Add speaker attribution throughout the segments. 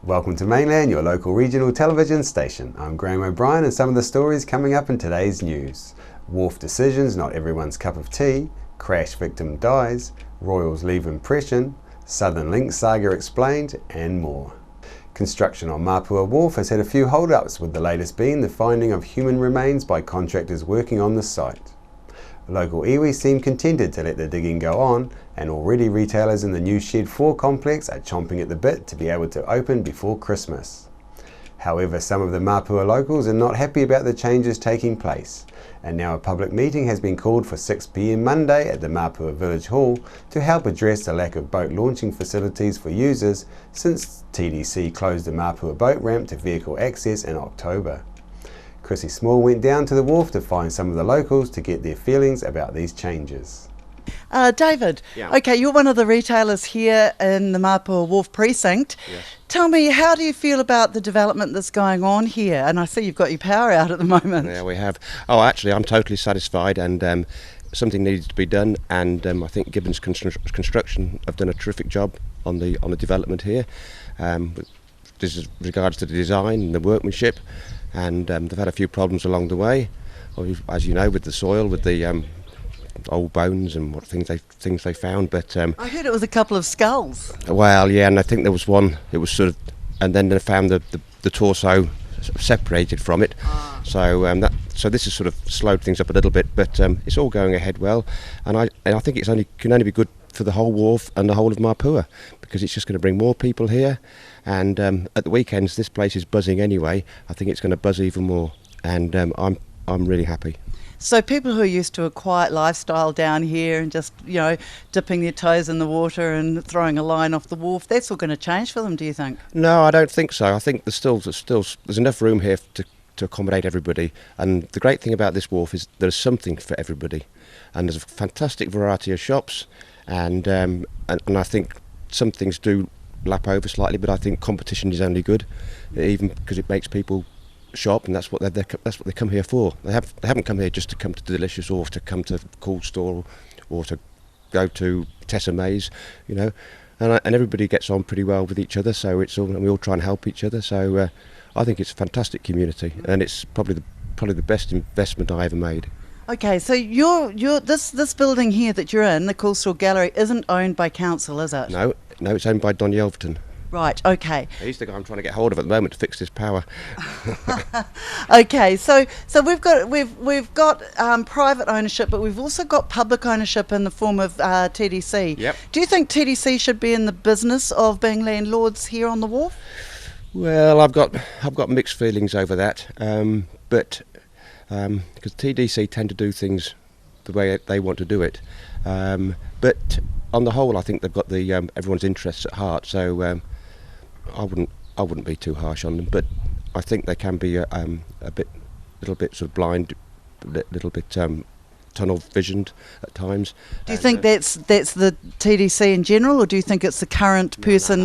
Speaker 1: Welcome to Mainland, your local regional television station. I'm Graham O'Brien, and some of the stories coming up in today's news. Wharf decisions, not everyone's cup of tea. Crash victim dies. Royals leave impression. Southern Link saga explained, and more. Construction on Mapua Wharf has had a few hold-ups, with the latest being the finding of human remains by contractors working on the site. Local iwi seem contented to let the digging go on, and already retailers in the new Shed 4 complex are chomping at the bit to be able to open before Christmas. However, some of the Mapua locals are not happy about the changes taking place, and now a public meeting has been called for 6 p.m. Monday at the Mapua Village Hall to help address the lack of boat launching facilities for users since TDC closed the Mapua boat ramp to vehicle access in October. Chrissy Small went down to the wharf to find some of the locals to get their feelings about these changes.
Speaker 2: David,
Speaker 3: Yeah.
Speaker 2: okay, you're one of the retailers here in the Mapua Wharf precinct.
Speaker 3: Yes.
Speaker 2: Tell me, how do you feel about the development that's going on here? And I see you've got your power out at the moment.
Speaker 3: Yeah, we have. Oh, actually, I'm totally satisfied, and something needs to be done. And I think Gibbons Construction have done a terrific job on the development here. This is regards to the design and the workmanship, and they've had a few problems along the way, as you know, with the soil, with the old bones and what things they found. But
Speaker 2: I heard it was a couple of skulls.
Speaker 3: well, yeah, and I think there was one. It was sort of, and then they found the torso separated from it. So this has sort of slowed things up a little bit, but it's all going ahead well, and I think it's can only be good for the whole wharf and the whole of Mapua, because it's just going to bring more people here, and at the weekends this place is buzzing anyway. I think it's going to buzz even more, and I'm really happy.
Speaker 2: So people who are used to a quiet lifestyle down here and just, dipping their toes in the water and throwing a line off the wharf, that's all going to change for them, do you think?
Speaker 3: No, I don't think so. I think there's enough room here to accommodate everybody, and the great thing about this wharf is there's something for everybody, and there's a fantastic variety of shops, and I think some things do lap over slightly, but I think competition is only good, even because it makes people shop, and that's what they come here for. They haven't come here just to come to Delicious or to come to Cool Store or to go to Tessa Mays, and everybody gets on pretty well with each other. So and we all try and help each other. So I think it's a fantastic community, and it's probably the best investment I ever made.
Speaker 2: Okay, so this building here that you're in, the Cool Store Gallery, isn't owned by council, is it?
Speaker 3: No, it's owned by Don Yelverton.
Speaker 2: Right, okay.
Speaker 3: He's the guy I'm trying to get hold of at the moment to fix this power.
Speaker 2: Okay, so we've got private ownership, but we've also got public ownership in the form of TDC.
Speaker 3: Yep.
Speaker 2: Do you think TDC should be in the business of being landlords here on the wharf?
Speaker 3: Well, I've got mixed feelings over that, but because TDC tend to do things the way they want to do it, but on the whole, I think they've got the everyone's interests at heart. So I wouldn't be too harsh on them, but I think they can be a little bit sort of blind, little bit tunnel visioned at times.
Speaker 2: Do you think that's the TDC in general, or do you think it's the current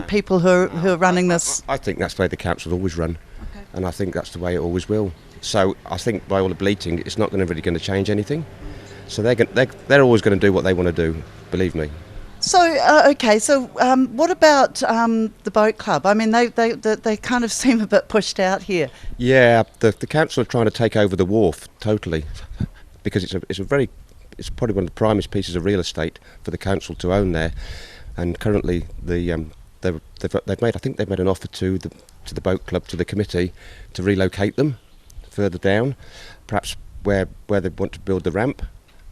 Speaker 2: people who are running this?
Speaker 3: I think that's the way the council always run,
Speaker 2: Okay.
Speaker 3: and I think that's the way it always will. So I think by all the bleating, it's not really going to change anything. So they're always going to do what they want to do. Believe me.
Speaker 2: So okay, so what about the boat club? I mean, they kind of seem a bit pushed out here.
Speaker 3: Yeah, the council are trying to take over the wharf totally, because it's probably one of the primest pieces of real estate for the council to own there, and currently they've made an offer to the boat club, to the committee, to relocate them further down, perhaps where they want to build the ramp.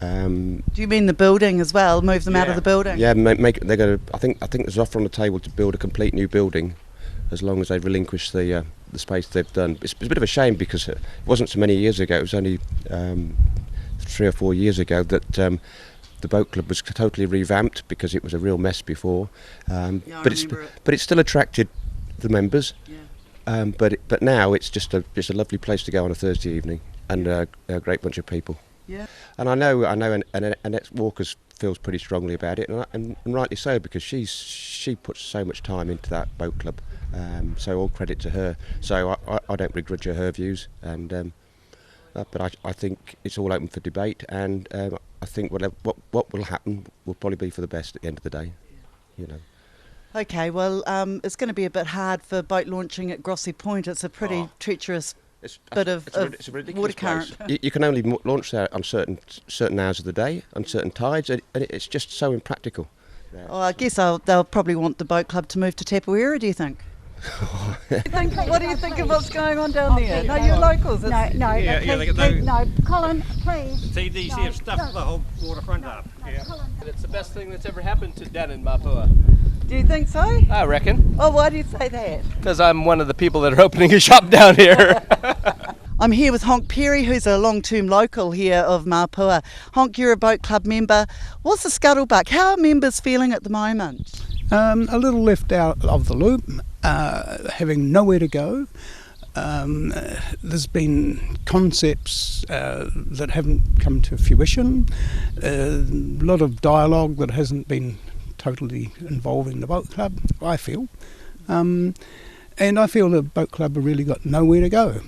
Speaker 2: Do you mean the building as well? Move them out of the building?
Speaker 3: Yeah, they're going to. I think there's an offer on the table to build a complete new building, as long as they relinquish the space they've done. It's a bit of a shame, because it wasn't so many years ago. It was only 3 or 4 years ago that the boat club was totally revamped, because it was a real mess before. But it still attracted the members.
Speaker 2: Yeah.
Speaker 3: But now it's just a lovely place to go on a Thursday evening, and a great bunch of people.
Speaker 2: Yeah.
Speaker 3: And I know, and Annette Walker's feels pretty strongly about it, and rightly so, because she puts so much time into that boat club. So all credit to her. So I don't begrudge her views, and but I think it's all open for debate, and I think what will happen will probably be for the best at the end of the day.
Speaker 2: Okay, well, it's going to be a bit hard for boat launching at Grossie Point. It's a pretty treacherous bit of
Speaker 3: It's a ridiculous
Speaker 2: water current.
Speaker 3: place. You can only launch there on certain hours of the day, on certain tides, and it's just so impractical.
Speaker 2: Oh, I guess they'll probably want the boat club to move to Tapawera, do you think? What do you think of what's going on down there? No, you're locals.
Speaker 4: No, Colin, please.
Speaker 5: TDC have stuffed the whole waterfront up. Yeah.
Speaker 6: It's the best thing that's ever happened to down in Mapua.
Speaker 2: Do you think so?
Speaker 6: I reckon.
Speaker 2: Oh, why do you say that?
Speaker 6: Because I'm one of the people that are opening a shop down here.
Speaker 2: I'm here with Honk Perry, who's a long-term local here of Mapua. Honk, you're a boat club member. What's the scuttlebutt? How are members feeling at the moment?
Speaker 7: A little left out of the loop, having nowhere to go. There's been concepts that haven't come to fruition, a lot of dialogue that hasn't been totally involving the boat club, I feel. And I feel the boat club have really got nowhere to go.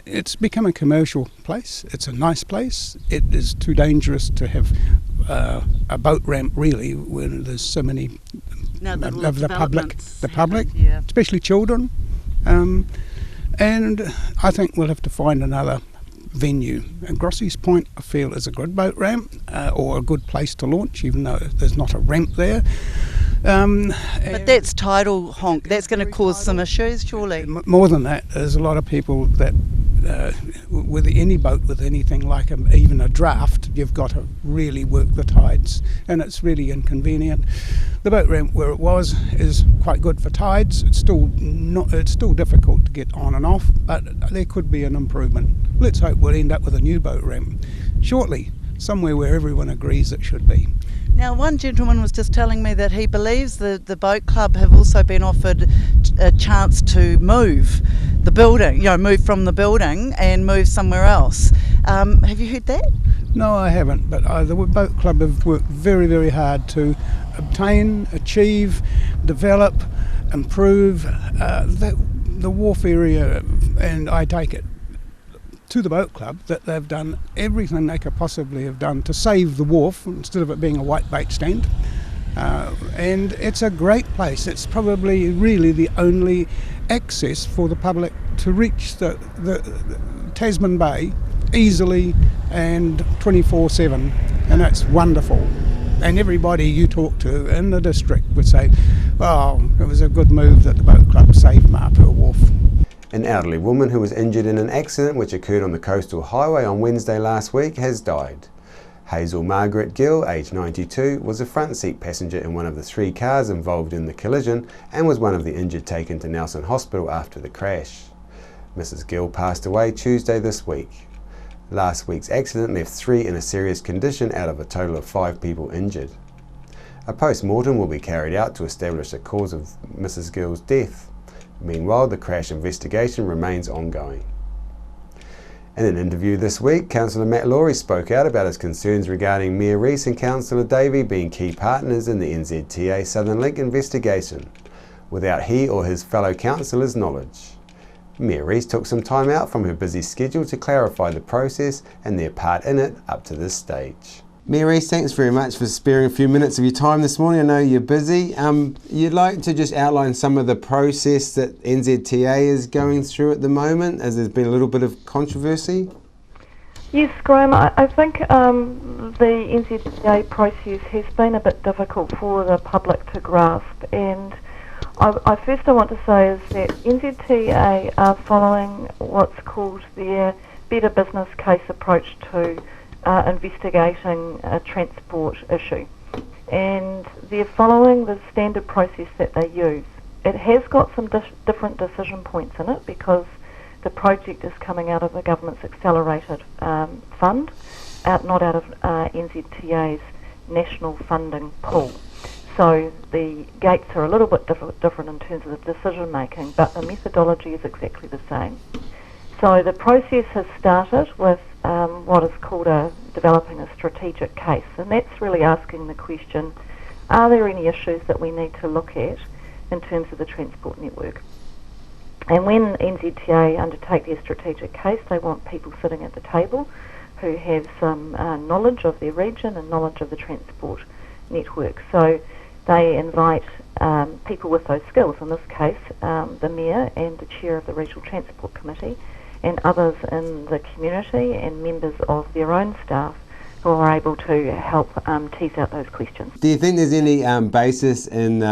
Speaker 7: It's become a commercial place. It's a nice place. It is too dangerous to have a boat ramp, really, when there's so many of the public,
Speaker 2: yeah.
Speaker 7: Especially children. And I think we'll have to find another venue. And Grossie's Point, I feel, is a good boat ramp or a good place to launch, even though there's not a ramp there.
Speaker 2: But that's tidal, Honk. That's going to cause some issues, surely.
Speaker 7: More than that, there's a lot of people that with any boat with anything like even a draft, you've got to really work the tides, and it's really inconvenient. The boat ramp where it was is quite good for tides. It's still difficult to get on and off, but there could be an improvement. Let's hope we'll end up with a new boat ramp shortly, somewhere where everyone agrees it should be.
Speaker 2: Now, one gentleman was just telling me that he believes the boat club have also been offered a chance to move the building, move from the building and move somewhere else. Have you heard that?
Speaker 7: No, I haven't, but the boat club have worked very, very hard to obtain, achieve, develop, improve the wharf area, and I take it to the boat club that they've done everything they could possibly have done to save the wharf instead of it being a white bait stand. And it's a great place. It's probably really the only access for the public to reach the Tasman Bay easily and 24/7, and that's wonderful. And everybody you talk to in the district would say, oh, it was a good move that the boat club saved Mapua Wharf.
Speaker 1: An elderly woman who was injured in an accident which occurred on the coastal highway on Wednesday last week has died. Hazel Margaret Gill, aged 92, was a front seat passenger in one of the 3 cars involved in the collision and was one of the injured taken to Nelson Hospital after the crash. Mrs. Gill passed away Tuesday this week. Last week's accident left 3 in a serious condition out of a total of 5 people injured. A post-mortem will be carried out to establish the cause of Mrs. Gill's death. Meanwhile, the crash investigation remains ongoing. In an interview this week, Councillor Matt Laurie spoke out about his concerns regarding Mayor Rees and Councillor Davey being key partners in the NZTA Southern Link investigation, without he or his fellow councillors' knowledge. Mayor Rees took some time out from her busy schedule to clarify the process and their part in it up to this stage. Mayor Rees, thanks very much for sparing a few minutes of your time this morning. I know you're busy. You'd like to just outline some of the process that NZTA is going through at the moment, as there's been a little bit of controversy?
Speaker 8: Yes, Graham, I think the NZTA process has been a bit difficult for the public to grasp, and I want to say is that NZTA are following what's called their better business case approach to investigating a transport issue, and they're following the standard process that they use. It has got some different decision points in it because the project is coming out of the government's accelerated fund, not out of NZTA's national funding pool. So the gates are a little bit different in terms of the decision making, but the methodology is exactly the same. So the process has started with what is called developing a strategic case, and that's really asking the question, are there any issues that we need to look at in terms of the transport network? And when NZTA undertake their strategic case, they want people sitting at the table who have some knowledge of their region and knowledge of the transport network. So they invite people with those skills, in this case the Mayor and the Chair of the Regional Transport Committee and others in the community and members of their own staff who are able to help tease out those questions.
Speaker 1: Do you think there's any basis in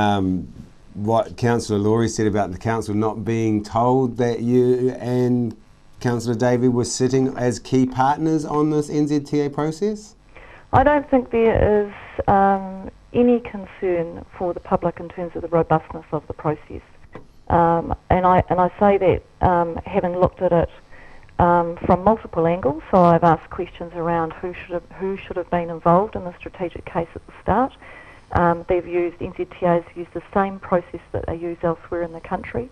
Speaker 1: what Councillor Laurie said about the council not being told that you and Councillor Davey were sitting as key partners on this NZTA process?
Speaker 8: I don't think there is any concern for the public in terms of the robustness of the process. And I say that having looked at it from multiple angles. So I've asked questions around who should have been involved in the strategic case at the start. NZTA has used the same process that they use elsewhere in the country.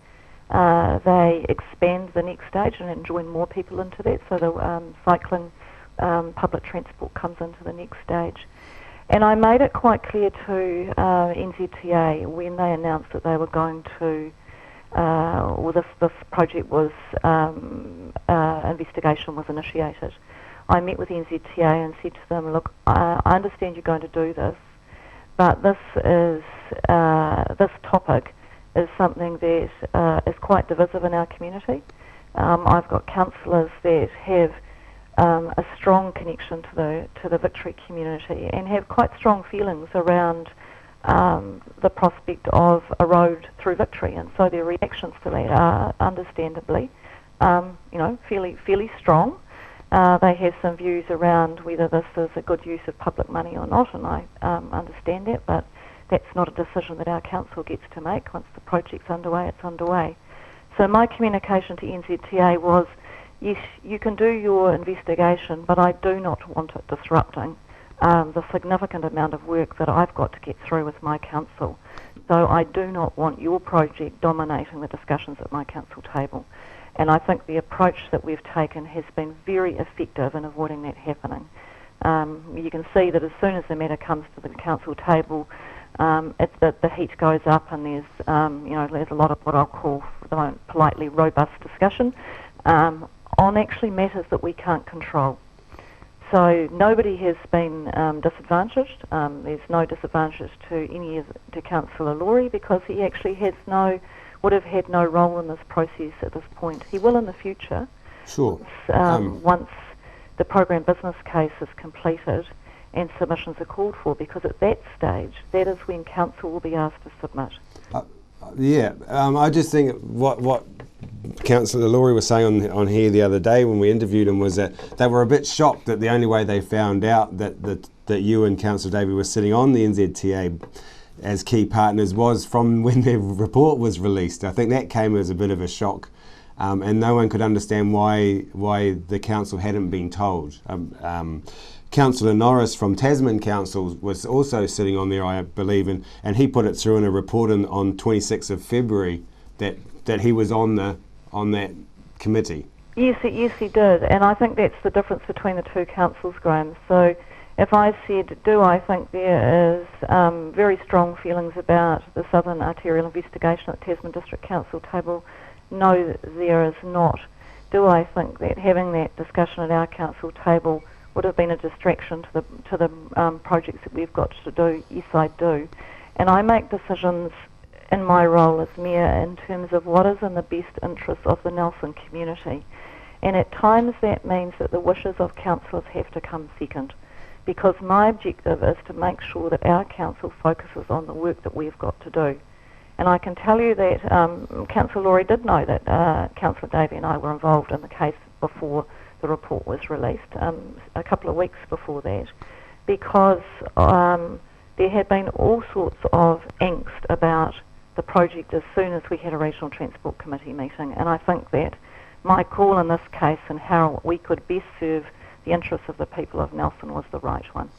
Speaker 8: They expand the next stage and join more people into that, so the cycling public transport comes into the next stage. And I made it quite clear to NZTA when they announced that they were going to, this project was, investigation was initiated. I met with NZTA and said to them, look, I understand you're going to do this, but this topic is something that is quite divisive in our community. I've got councillors that have a strong connection to the Victory community and have quite strong feelings around the prospect of a road through Victory, and so their reactions to that are understandably, fairly strong. They have some views around whether this is a good use of public money or not, and I understand that, but that's not a decision that our council gets to make. Once the project's underway, it's underway. So my communication to NZTA was, yes, you can do your investigation, but I do not want it disrupting the significant amount of work that I've got to get through with my council. So I do not want your project dominating the discussions at my council table. And I think the approach that we've taken has been very effective in avoiding that happening. You can see that as soon as the matter comes to the council table, the heat goes up, and there's a lot of what I'll call politely robust discussion on actually matters that we can't control. So nobody has been disadvantaged. There's no disadvantage to Councillor Laurie, because he actually would have had no role in this process at this point. He will in the future.
Speaker 1: Sure.
Speaker 8: Once the program business case is completed and submissions are called for, because at that stage, that is when council will be asked to submit.
Speaker 1: I just think what Councillor Laurie was saying on here the other day when we interviewed him was that they were a bit shocked that the only way they found out that you and Councillor Davey were sitting on the NZTA as key partners was from when their report was released. I think that came as a bit of a shock, and no one could understand why the council hadn't been told. Councillor Norris from Tasman Council was also sitting on there, I believe, and he put it through in a report on 26th of February that he was on that committee.
Speaker 8: Yes, he did, and I think that's the difference between the two councils, Graham. So if I said, do I think there is very strong feelings about the Southern Arterial investigation at Tasman District Council table? No, there is not. Do I think that having that discussion at our council table would have been a distraction to the projects that we've got to do? Yes, I do. And I make decisions in my role as Mayor in terms of what is in the best interest of the Nelson community. And at times that means that the wishes of councillors have to come second, because my objective is to make sure that our council focuses on the work that we've got to do. And I can tell you that Councillor Laurie did know that Councillor Davey and I were involved in the case before the report was released, a couple of weeks before that, because there had been all sorts of angst about the project as soon as we had a Regional Transport Committee meeting. And I think that my call in this case and how we could best serve the interests of the people of Nelson was the right one.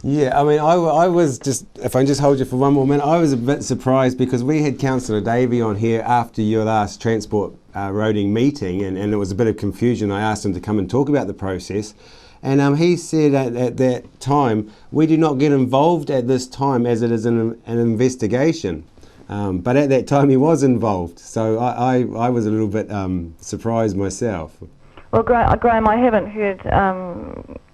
Speaker 1: Yeah, I mean, I was just, if I can just hold you for one more minute, I was a bit surprised because we had Councillor Davey on here after your last transport roading meeting, and there was a bit of confusion. I asked him to come and talk about the process, and he said at that time, we do not get involved at this time as it is an investigation. But at that time he was involved, so I was a little bit surprised myself.
Speaker 8: Well, Graham, I haven't heard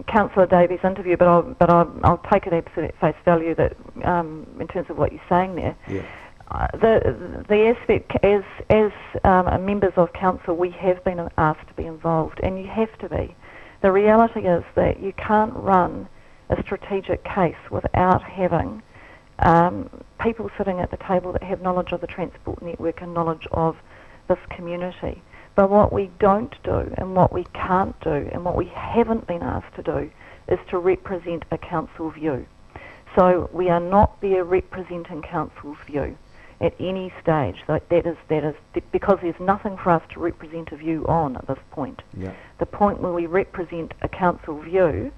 Speaker 8: Councillor Davies' interview, but I'll take it absolutely at face value that in terms of what you're saying there.
Speaker 1: Yeah.
Speaker 8: The aspect as members of council, we have been asked to be involved, and you have to be. The reality is that you can't run a strategic case without having people sitting at the table that have knowledge of the transport network and knowledge of this community. But what we don't do, and what we can't do, and what we haven't been asked to do, is to represent a council view. So we are not there representing council's view at any stage. That is because there's nothing for us to represent a view on at this point.
Speaker 1: Yeah.
Speaker 8: The point where we represent a council view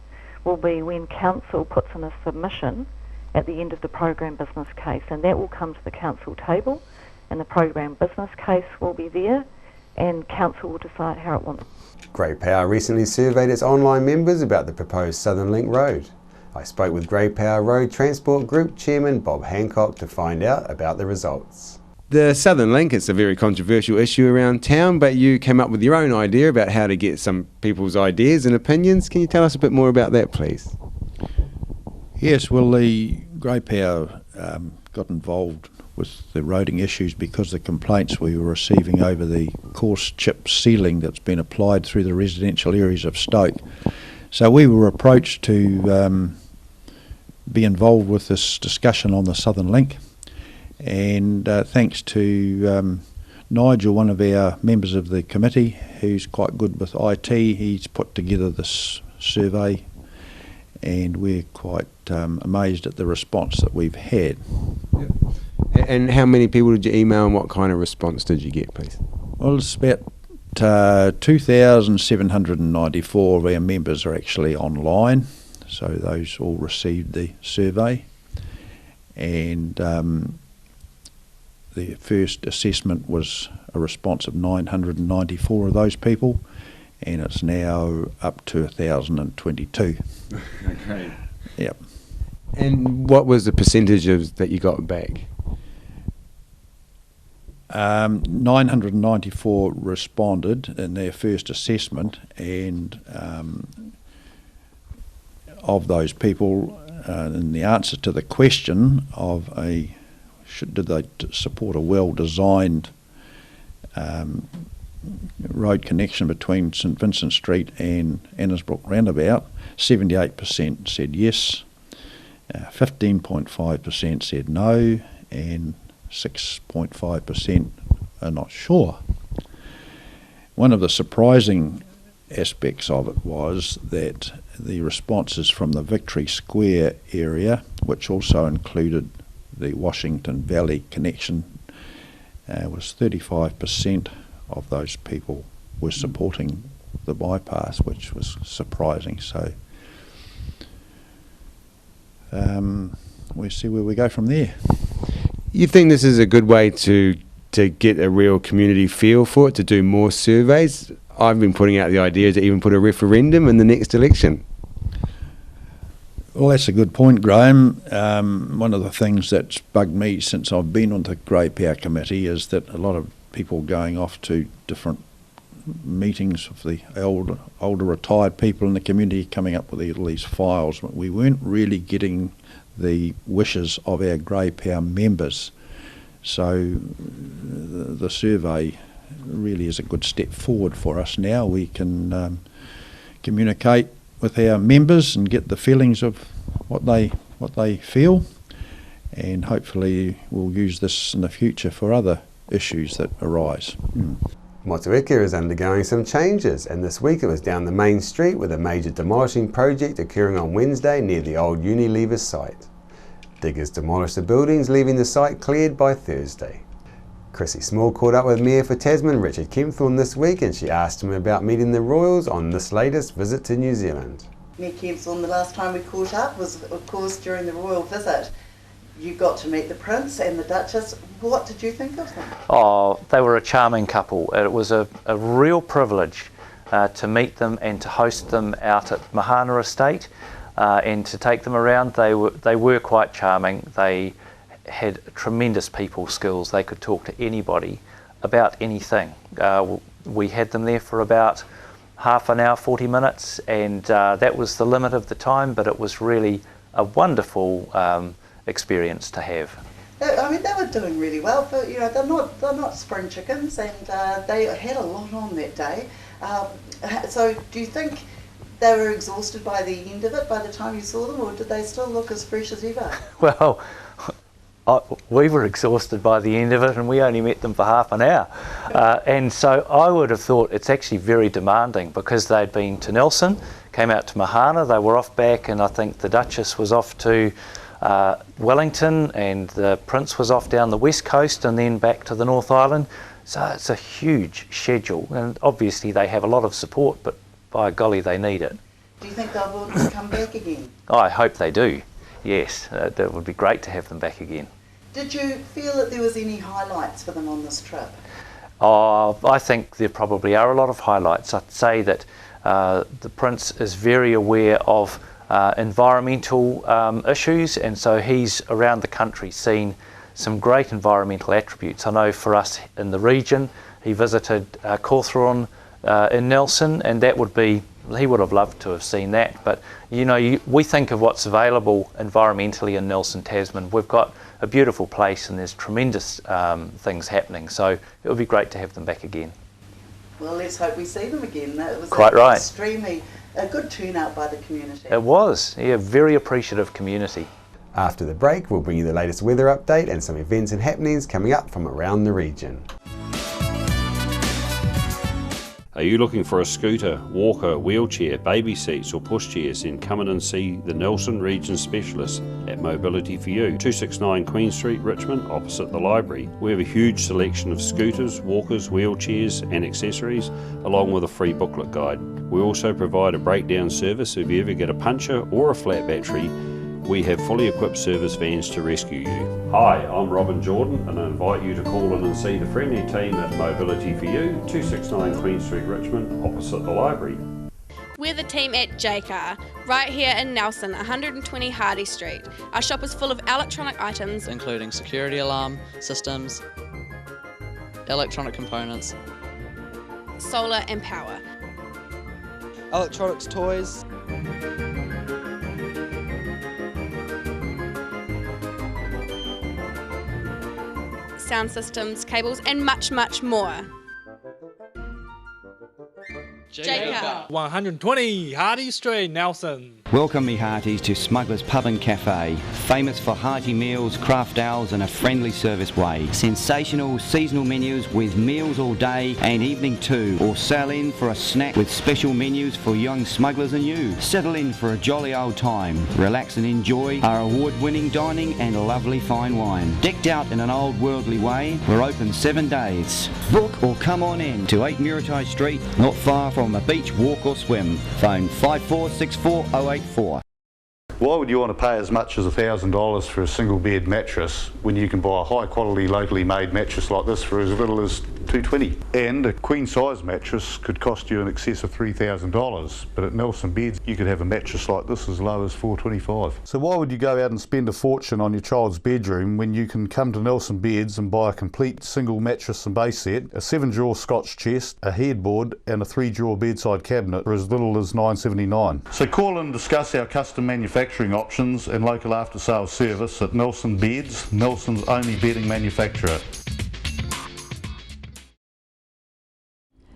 Speaker 8: will be when council puts in a submission at the end of the program business case, and that will come to the council table, and the program business case will be there, and council will decide how it wants.
Speaker 1: Grey Power recently surveyed its online members about the proposed Southern Link Road. I spoke with Grey Power Road Transport Group Chairman Bob Hancock to find out about the results. The Southern Link, it's a very controversial issue around town, but you came up with your own idea about how to get some people's ideas and opinions. Can you tell us a bit more about that, please?
Speaker 9: Yes, well, the Grey Power got involved with the roading issues because the complaints we were receiving over the coarse chip sealing that's been applied through the residential areas of Stoke. So we were approached to be involved with this discussion on the Southern Link, and thanks to Nigel, one of our members of the committee, who's quite good with IT, he's put together this survey, and we're quite amazed at the response that we've had.
Speaker 1: Yep. And how many people did you email, and what kind of response did you get, please?
Speaker 9: Well, it's about 2,794 of our members are actually online, so those all received the survey, and the first assessment was a response of 994 of those people, and it's now up to 1,022.
Speaker 1: Okay.
Speaker 9: Yep.
Speaker 1: And what was the percentage that you got back?
Speaker 9: 994 responded in their first assessment, and of those people, in the answer to the question of did they support a well-designed road connection between St Vincent Street and Annesbrook Roundabout, 78% said yes, 15.5% said no, and 6.5% are not sure. One of the surprising aspects of it was that the responses from the Victory Square area, which also included the Washington Valley connection, was 35% of those people were supporting the bypass, which was surprising. So we'll see where we go from there.
Speaker 1: You think this is a good way to get a real community feel for it, to do more surveys? I've been putting out the idea to even put a referendum in the next election.
Speaker 9: Well, that's a good point, Graham. One of the things that's bugged me since I've been on the Grey Power Committee is that a lot of people going off to different meetings of the older retired people in the community coming up with all these files, but we weren't really getting the wishes of our Grey Power members. So the survey really is a good step forward for us now. We can communicate with our members and get the feelings of what they feel, and hopefully we'll use this in the future for other issues that arise.
Speaker 1: Motueka is undergoing some changes, and this week it was down the main street with a major demolishing project occurring on Wednesday near the old Unilever site. Diggers demolished the buildings, leaving the site cleared by Thursday. Chrissy Small caught up with Mayor for Tasman Richard Kempthorne this week, and she asked him about meeting the Royals on this latest visit to New Zealand.
Speaker 2: Mayor Kempthorne, the last time we caught up was of course during the royal visit. You got to meet the Prince and the Duchess. What did you think of them?
Speaker 10: Oh, they were a charming couple. It was a real privilege to meet them and to host them out at Mahana Estate and to take them around. They were quite charming. They had tremendous people skills. They could talk to anybody about anything. We had them there for about half an hour, 40 minutes, and that was the limit of the time, but it was really a wonderful experience to have.
Speaker 2: I mean, they were doing really well, but you know, they're not spring chickens, and they had a lot on that day. So do you think they were exhausted by the end of it, by the time you saw them, or did they still look as fresh as ever?
Speaker 10: Well, we were exhausted by the end of it, and we only met them for half an hour. And so I would have thought it's actually very demanding, because they'd been to Nelson, came out to Mahana, they were off back, and I think the Duchess was off to Wellington, and the Prince was off down the west coast and then back to the North Island. So it's a huge schedule, and obviously they have a lot of support, but by golly, they need it.
Speaker 2: Do you think they'll want to come back again?
Speaker 10: I hope they do, yes. That would be great to have them back again.
Speaker 2: Did you feel that there was any highlights for them on this trip?
Speaker 10: I think there probably are a lot of highlights. I'd say that the Prince is very aware of environmental issues, and so he's around the country seen some great environmental attributes. I know for us in the region, he visited Cawthron in Nelson, and that would be, he would have loved to have seen that. But you know, we think of what's available environmentally in Nelson, Tasman. We've got a beautiful place, and there's tremendous things happening, so it would be great to have them back again.
Speaker 2: Well, let's hope we see them again. It was
Speaker 10: quite right.
Speaker 2: Extremely a good turnout by the community.
Speaker 10: It was, yeah, very appreciative community.
Speaker 1: After the break, we'll bring you the latest weather update and some events and happenings coming up from around the region.
Speaker 11: Are you looking for a scooter, walker, wheelchair, baby seats or pushchairs? Then come in and see the Nelson Region Specialist at Mobility for You, 269 Queen Street, Richmond, opposite the library. We have a huge selection of scooters, walkers, wheelchairs and accessories, along with a free booklet guide. We also provide a breakdown service if you ever get a puncture or a flat battery. We have fully equipped service vans to rescue you. Hi, I'm Robin Jordan, and I invite you to call in and see the friendly team at Mobility for You, 269 Queen Street, Richmond, opposite the library.
Speaker 12: We're the team at JCar, right here in Nelson, 120 Hardy Street. Our shop is full of electronic items,
Speaker 13: including security alarm systems, electronic components,
Speaker 12: solar and power,
Speaker 13: electronics, toys,
Speaker 12: sound systems, cables and much, much more.
Speaker 14: JCar. 120 Hardy Street, Nelson.
Speaker 15: Welcome me hearties to Smuggler's Pub and Cafe, famous for hearty meals, craft ales and a friendly service way. Sensational seasonal menus with meals all day and evening too, or sail in for a snack with special menus for young smugglers and you. Settle in for a jolly old time, relax and enjoy our award-winning dining and lovely fine wine. Decked out in an old worldly way, we're open 7 days. Book or come on in to 8 Muritai Street, not far from a beach, walk or swim. Phone 5464084.
Speaker 16: Why would you want to pay as much as $1,000 for a single bed mattress when you can buy a high quality locally made mattress like this for as little as $220? And a queen size mattress could cost you in excess of $3,000, but at Nelson Beds you could have a mattress like this as low as $425. So why would you go out and spend a fortune on your child's bedroom when you can come to Nelson Beds and buy a complete single mattress and base set, a 7-drawer Scotch chest, a headboard and a 3-drawer bedside cabinet for as little as $979? So call and discuss our custom manufacturing options and local after sales service at Nelson Beds, Nelson's only bedding manufacturer.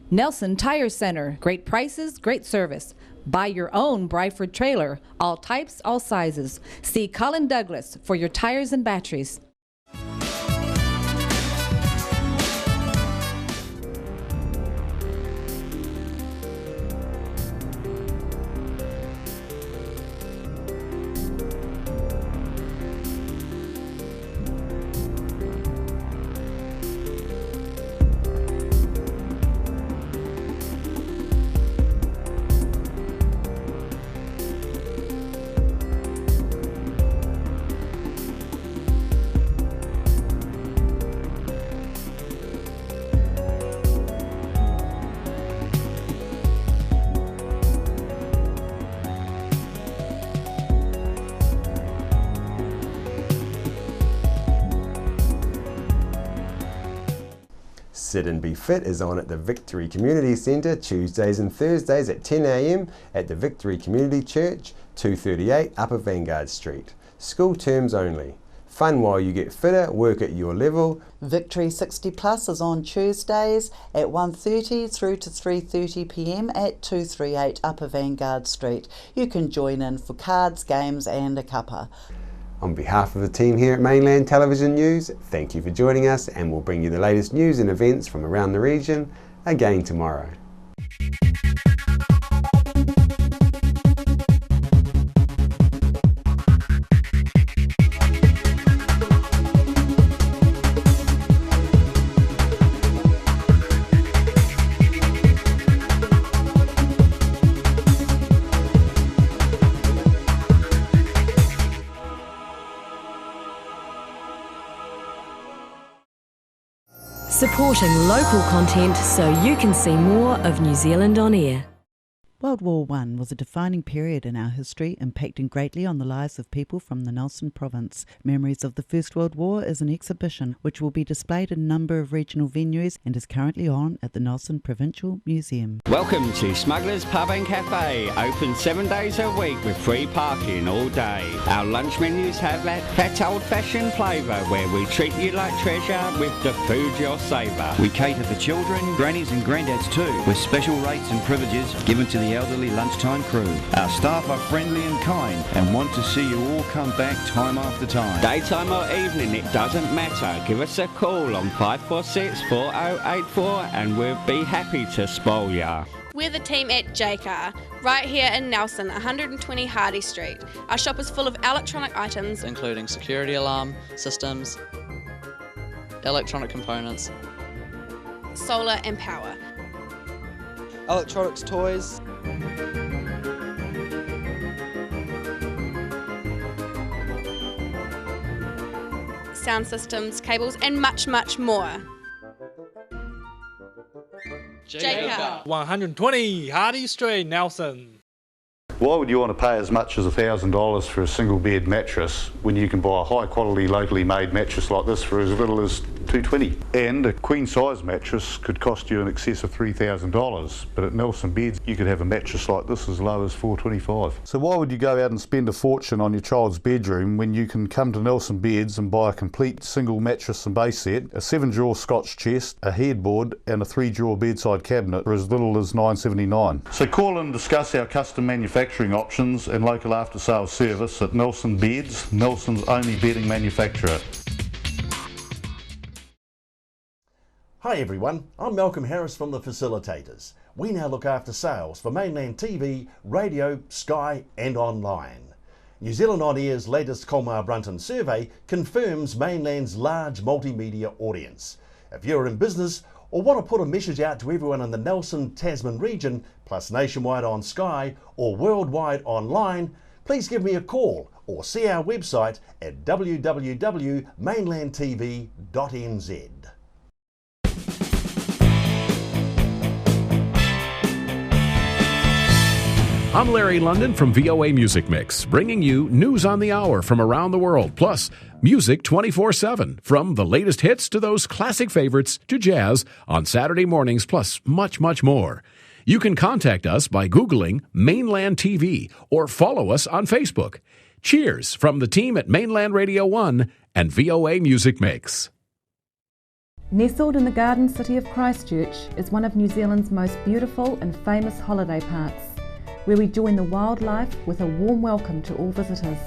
Speaker 17: Nelson Tire Center, great prices, great service. Buy your own Bryford trailer, all types, all sizes. See Colin Douglas for your tires and batteries.
Speaker 1: Sit and Be Fit is on at the Victory Community Centre Tuesdays and Thursdays at 10 a.m. at the Victory Community Church, 238 Upper Vanguard Street. School terms only. Fun while you get fitter, work at your level.
Speaker 2: Victory 60 Plus is on Tuesdays at 1:30 through to 3:30 p.m. at 238 Upper Vanguard Street. You can join in for cards, games and a cuppa.
Speaker 1: On behalf of the team here at Mainland Television News, thank you for joining us, and we'll bring you the latest news and events from around the region again tomorrow.
Speaker 18: Supporting local content so you can see more of New Zealand on air.
Speaker 2: World War I was a defining period in our history, impacting greatly on the lives of people from the Nelson province. Memories of the First World War is an exhibition which will be displayed in a number of regional venues and is currently on at the Nelson Provincial Museum.
Speaker 15: Welcome to Smugglers Pub and Cafe, open 7 days a week with free parking all day. Our lunch menus have that fat old-fashioned flavour where we treat you like treasure with the food you'll savour.
Speaker 19: We cater for children, grannies and granddads too, with special rates and privileges given to the elderly lunchtime crew. Our staff are friendly and kind and want to see you all come back time after time.
Speaker 15: Daytime or evening, it doesn't matter. Give us a call on 546 4084 and we'll be happy to spoil ya.
Speaker 12: We're the team at JCar, right here in Nelson, 120 Hardy Street. Our shop is full of electronic items,
Speaker 13: including security alarm systems, electronic components,
Speaker 12: solar and power,
Speaker 13: electronics toys,
Speaker 12: sound systems, cables and much, much more.
Speaker 14: JCar. 120 Hardy Street, Nelson.
Speaker 16: Why would you want to pay as much as $1,000 for a single bed mattress when you can buy a high quality locally made mattress like this for as little as $220? And a queen size mattress could cost you in excess of $3,000, but at Nelson Beds you could have a mattress like this as low as $425. So why would you go out and spend a fortune on your child's bedroom when you can come to Nelson Beds and buy a complete single mattress and base set, a 7-drawer Scotch chest, a headboard and a 3-drawer bedside cabinet for as little as $979? So call and discuss our custom manufacturing options and local after sales service at Nelson Beds, Nelson's only bedding manufacturer.
Speaker 20: Hi everyone, I'm Malcolm Harris from the Facilitators. We now look after sales for Mainland TV, radio, Sky and online. New Zealand On Air's latest Colmar Brunton survey confirms Mainland's large multimedia audience. If you're in business or want to put a message out to everyone in the Nelson Tasman region, plus nationwide on Sky or worldwide online, please give me a call or see our website at www.mainlandtv.nz.
Speaker 21: I'm Larry London from VOA Music Mix, bringing you news on the hour from around the world, plus music 24/7, from the latest hits to those classic favorites to jazz on Saturday mornings, plus much, much more. You can contact us by Googling Mainland TV or follow us on Facebook. Cheers from the team at Mainland Radio 1 and VOA Music Mix.
Speaker 17: Nestled in the garden city of Christchurch is one of New Zealand's most beautiful and famous holiday parks, where we join the wildlife with a warm welcome to all visitors.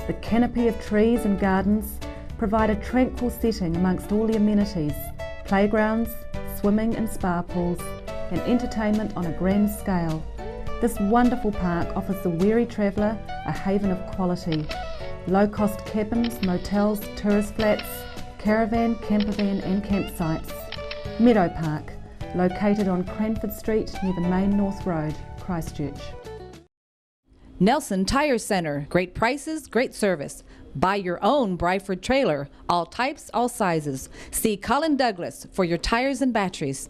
Speaker 17: The canopy of trees and gardens provide a tranquil setting amongst all the amenities, playgrounds, swimming and spa pools, and entertainment on a grand scale. This wonderful park offers the weary traveller a haven of quality. Low-cost cabins, motels, tourist flats, caravan, campervan and campsites. Meadow Park, located on Cranford Street near the main North Road, Christchurch. Nelson Tire Centre. Great prices, great service. Buy your own Bryford trailer. All types, all sizes. See Colin Douglas for your tires and batteries.